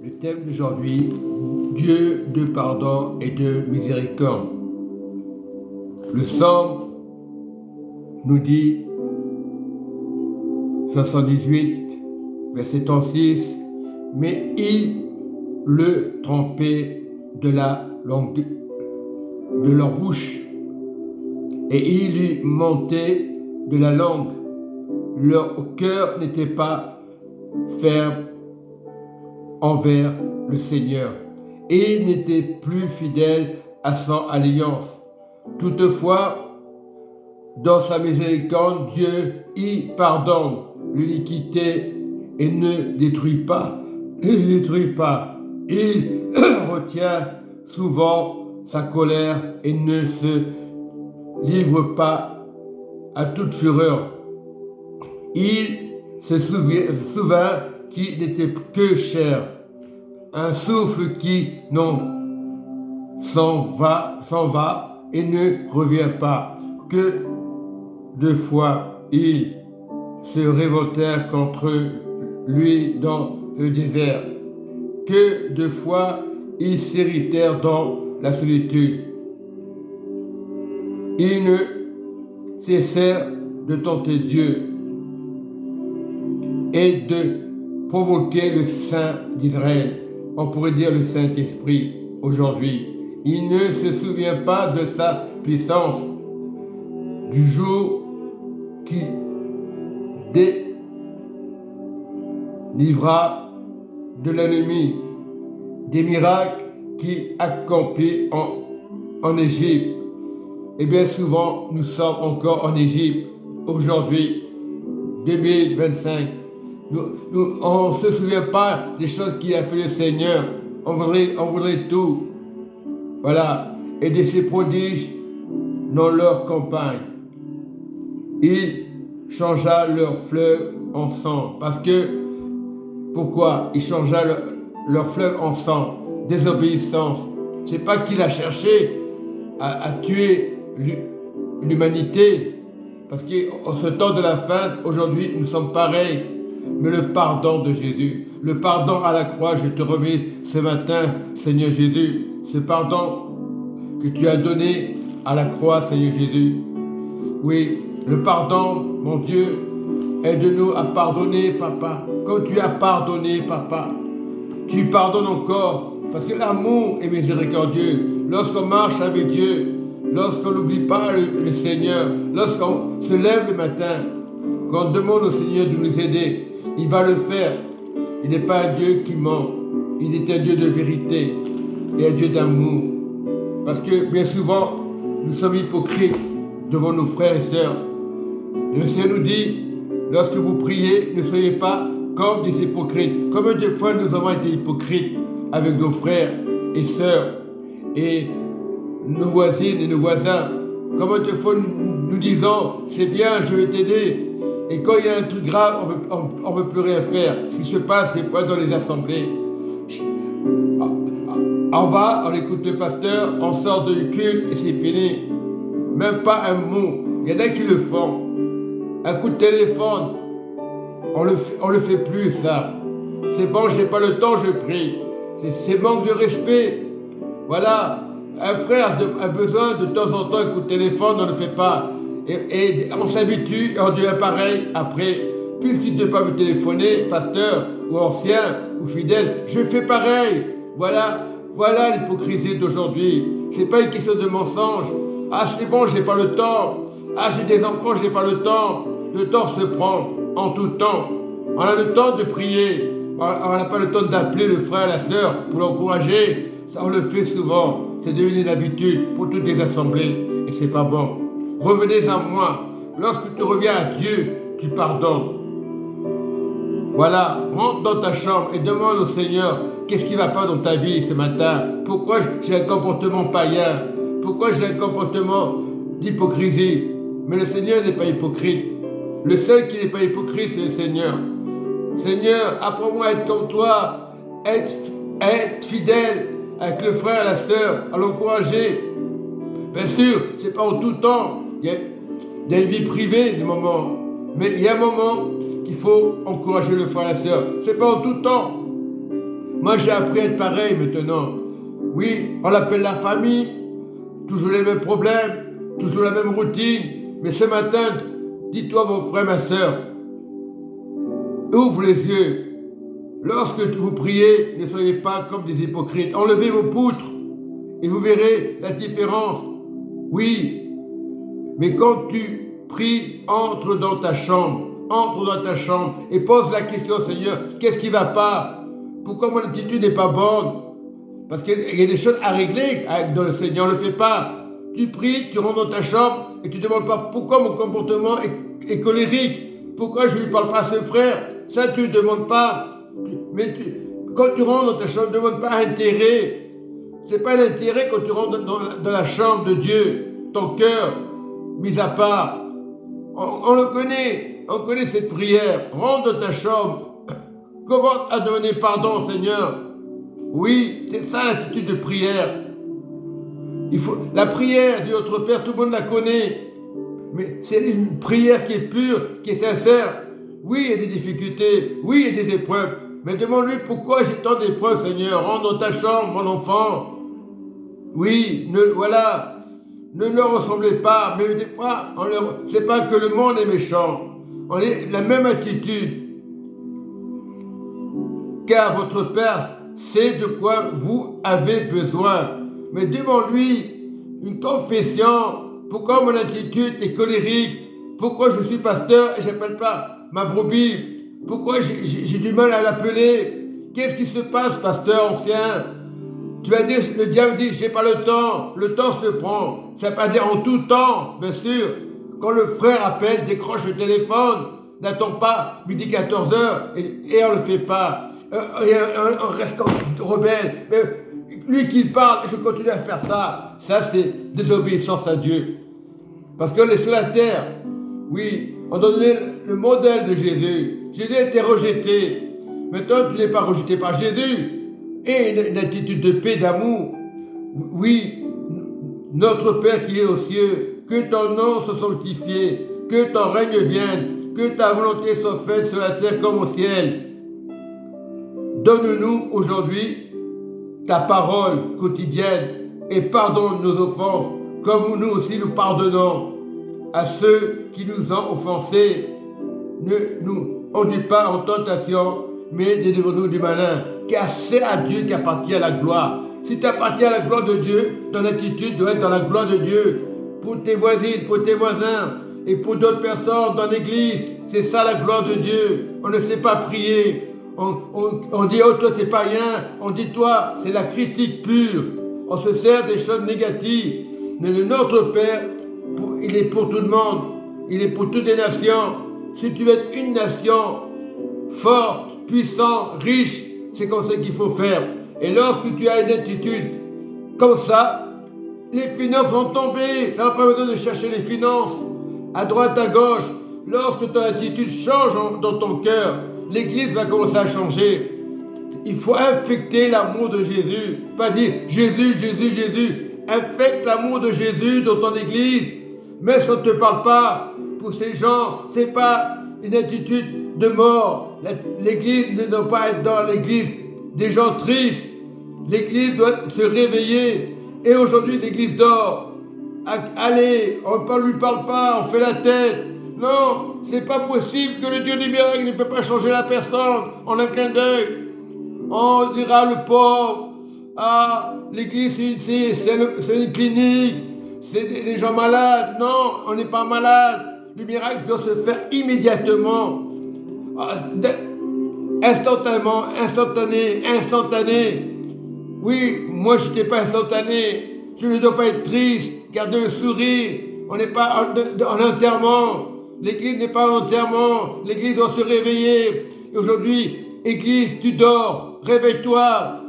Le thème d'aujourd'hui, Dieu de pardon et de miséricorde. Le psaume nous dit, 78, verset 36, mais il le trempait de la langue de leur bouche, et il lui montait de la langue. Leur cœur n'était pas ferme envers le Seigneur, et il n'était plus fidèle à son alliance. Toutefois, dans sa miséricorde, Dieu y pardonne l'iniquité et ne détruit pas. Il retient souvent sa colère et ne se livre pas à toute fureur. Il se souvint qu'il n'était que chair, un souffle qui s'en va et ne revient pas. Que de fois ils se révoltèrent contre lui dans le désert. Que de fois ils s'irritèrent dans la solitude. Ils ne cessèrent de tenter Dieu et de provoquer le Saint d'Israël. On pourrait dire le Saint-Esprit aujourd'hui. Il ne se souvient pas de sa puissance, du jour qui délivra de l'ennemi, des miracles qui accomplit en Égypte. Et bien souvent, nous sommes encore en Égypte aujourd'hui, 2025. On ne se souvient pas des choses qu'il a fait le Seigneur. On voudrait tout. Voilà. Et de ses prodiges dans leur campagne. Il changea leur fleuve en sang. Pourquoi il changea leur fleuve en sang? Désobéissance. C'est pas qu'il a cherché à tuer l'humanité. Parce qu'en ce temps de la fin, aujourd'hui, nous sommes pareils. Mais le pardon de Jésus, le pardon à la croix, je te remercie ce matin, Seigneur Jésus, ce pardon que tu as donné à la croix, Seigneur Jésus. Oui, le pardon, mon Dieu, aide-nous à pardonner, Papa, comme tu as pardonné, Papa. Tu pardonnes encore, parce que l'amour est miséricordieux. Lorsqu'on marche avec Dieu, lorsqu'on n'oublie pas le Seigneur, lorsqu'on se lève le matin, qu'on demande au Seigneur de nous aider, il va le faire. Il n'est pas un Dieu qui ment. Il est un Dieu de vérité et un Dieu d'amour. Parce que bien souvent, nous sommes hypocrites devant nos frères et sœurs. Le Seigneur nous dit, lorsque vous priez, ne soyez pas comme des hypocrites. Combien de fois nous avons été hypocrites avec nos frères et sœurs et nos voisines et nos voisins? Combien de fois nous disons, c'est bien, je vais t'aider. Et quand il y a un truc grave, on ne veut plus rien faire. Ce qui se passe des fois dans les assemblées. On écoute le pasteur, on sort du culte et c'est fini. Même pas un mot. Il y en a qui le font. Un coup de téléphone, on le fait plus ça. C'est bon, je n'ai pas le temps, je prie. C'est manque de respect. Voilà. Un frère a besoin de temps en temps un coup de téléphone, on ne le fait pas. Et on s'habitue et on devient pareil après. Puisque tu ne peux pas me téléphoner, pasteur, ou ancien, ou fidèle, je fais pareil. Voilà l'hypocrisie d'aujourd'hui. C'est pas une question de mensonge. Ah, c'est bon, j'ai pas le temps. Ah, j'ai des enfants, j'ai pas le temps. Le temps se prend en tout temps. On a le temps de prier. On n'a pas le temps d'appeler le frère, la sœur pour l'encourager. Ça, on le fait souvent. C'est devenu une habitude pour toutes les assemblées. Et c'est pas bon. Revenez à moi. Lorsque tu reviens à Dieu, tu pardonnes. Voilà, rentre dans ta chambre et demande au Seigneur, qu'est-ce qui ne va pas dans ta vie ce matin? Pourquoi j'ai un comportement païen? Pourquoi j'ai un comportement d'hypocrisie? Mais le Seigneur n'est pas hypocrite. Le seul qui n'est pas hypocrite, c'est le Seigneur. Seigneur, apprends-moi à être comme toi, être fidèle avec le frère et la sœur, à l'encourager. Bien sûr, ce n'est pas en tout temps. Il y a une vie privée, des moments. Mais il y a un moment qu'il faut encourager le frère et la sœur. Ce n'est pas en tout temps. Moi, j'ai appris à être pareil maintenant. Oui, on l'appelle la famille, toujours les mêmes problèmes, toujours la même routine. Mais ce matin, dis-toi, mon frère, ma soeur, ouvre les yeux. Lorsque vous priez, ne soyez pas comme des hypocrites. Enlevez vos poutres et vous verrez la différence. Oui, mais quand tu pries, entre dans ta chambre et pose la question, Seigneur, qu'est-ce qui ne va pas? Pourquoi mon attitude n'est pas bonne? Parce qu'il y a des choses à régler dans le Seigneur, on ne le fait pas. Tu pries, tu rentres dans ta chambre et tu ne demandes pas pourquoi mon comportement est colérique, pourquoi je ne lui parle pas à ce frère. Ça, tu ne demandes pas. Quand tu rentres dans ta chambre, ne demande pas intérêt. Ce n'est pas l'intérêt quand tu rentres dans la chambre de Dieu, ton cœur, mis à part. On le connaît, on connaît cette prière. Rentre dans ta chambre, commence à demander pardon, Seigneur. Oui, c'est ça l'attitude de prière. La prière de notre Père, tout le monde la connaît. Mais c'est une prière qui est pure, qui est sincère. Oui, il y a des difficultés, oui, il y a des épreuves. Mais demande-lui pourquoi j'ai tant d'épreuves, Seigneur. Rentre dans ta chambre, mon enfant. Oui, ne leur ressemblez pas. Mais des fois, c'est pas que le monde est méchant. On est la même attitude. Car votre Père sait de quoi vous avez besoin. Mais demande-lui une confession. Pourquoi mon attitude est colérique? Pourquoi je suis pasteur et je n'appelle pas ma brebis? Pourquoi j'ai du mal à l'appeler? Qu'est-ce qui se passe, pasteur ancien? Tu vas dire, le diable dit, j'ai pas le temps se prend. Ça veut pas dire en tout temps, bien sûr. Quand le frère appelle, décroche le téléphone, n'attends pas midi 14h et on le fait pas. On reste rebelle. Mais lui qui parle, je continue à faire ça. Ça, c'est désobéissance à Dieu. Parce qu'on est sur la terre. Oui, on doit donner le modèle de Jésus. Jésus a été rejeté. Maintenant, tu n'es pas rejeté par Jésus. Et une attitude de paix, d'amour. Oui, notre Père qui est aux cieux, que ton nom soit sanctifié, que ton règne vienne, que ta volonté soit faite sur la terre comme au ciel. Donne-nous aujourd'hui ta parole quotidienne et pardonne nos offenses, comme nous aussi nous pardonnons à ceux qui nous ont offensés. Ne nous conduis pas en tentation, mais délivre-nous du malin. Car c'est à Dieu qu'appartient la gloire. Si tu appartiens à la gloire de Dieu, ton attitude doit être dans la gloire de Dieu. Pour tes voisines, pour tes voisins et pour d'autres personnes dans l'église, c'est ça la gloire de Dieu. On ne sait pas prier. On dit, oh toi t'es païen. On dit, toi, c'est la critique pure. On se sert des choses négatives. Mais notre Père, il est pour tout le monde. Il est pour toutes les nations. Si tu veux être une nation forte, puissante, riche, c'est comme ça qu'il faut faire. Et lorsque tu as une attitude comme ça, les finances vont tomber. Là, on n'a pas besoin de chercher les finances à droite, à gauche. Lorsque ton attitude change dans ton cœur, l'église va commencer à changer. Il faut infecter l'amour de Jésus. Pas dire Jésus, Jésus, Jésus. Infecte l'amour de Jésus dans ton église. Mais ça ne te parle pas. Pour ces gens, ce n'est pas une attitude de mort. L'église ne doit pas être dans l'église des gens tristes. L'église doit se réveiller. Et aujourd'hui, l'église dort. Allez, on ne lui parle pas, on fait la tête. Non, c'est pas possible que le Dieu du miracle ne peut pas changer la personne en un clin d'œil. On dira le pauvre, ah, l'église c'est une clinique, c'est des gens malades. Non, on n'est pas malade. Le miracle doit se faire immédiatement, instantané. Oui, moi je n'étais pas instantané. Je ne dois pas être triste, garder le sourire. On n'est pas en enterrement. L'église n'est pas en enterrement. L'église doit se réveiller. Et aujourd'hui, église, tu dors. Réveille-toi.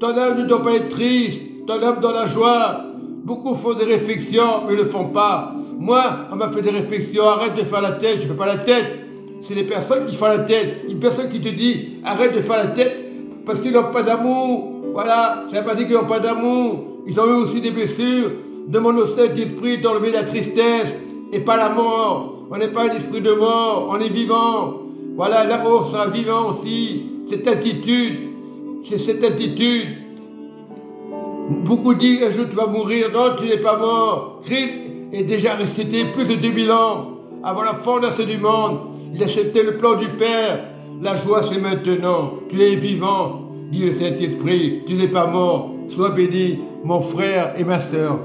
Ton âme ne doit pas être triste. Ton âme dans la joie. Beaucoup font des réflexions, mais ne le font pas. Moi, on m'a fait des réflexions. Arrête de faire la tête. Je ne fais pas la tête. C'est les personnes qui font la tête. Une personne qui te dit, arrête de faire la tête parce qu'ils n'ont pas d'amour. Voilà. Ça ne veut pas dire qu'ils n'ont pas d'amour. Ils ont eu aussi des blessures. Demande au Saint-Esprit d'enlever la tristesse et pas la mort. On n'est pas un esprit de mort, on est vivant. Voilà, l'amour sera vivant aussi. Cette attitude, c'est cette attitude. Beaucoup disent un jour tu vas mourir. Non, tu n'es pas mort. Christ est déjà ressuscité plus de 2000 ans avant la fondation du monde. Il a accepté le plan du Père. La joie c'est maintenant. Tu es vivant, dit le Saint-Esprit. Tu n'es pas mort. Sois béni, mon frère et ma sœur.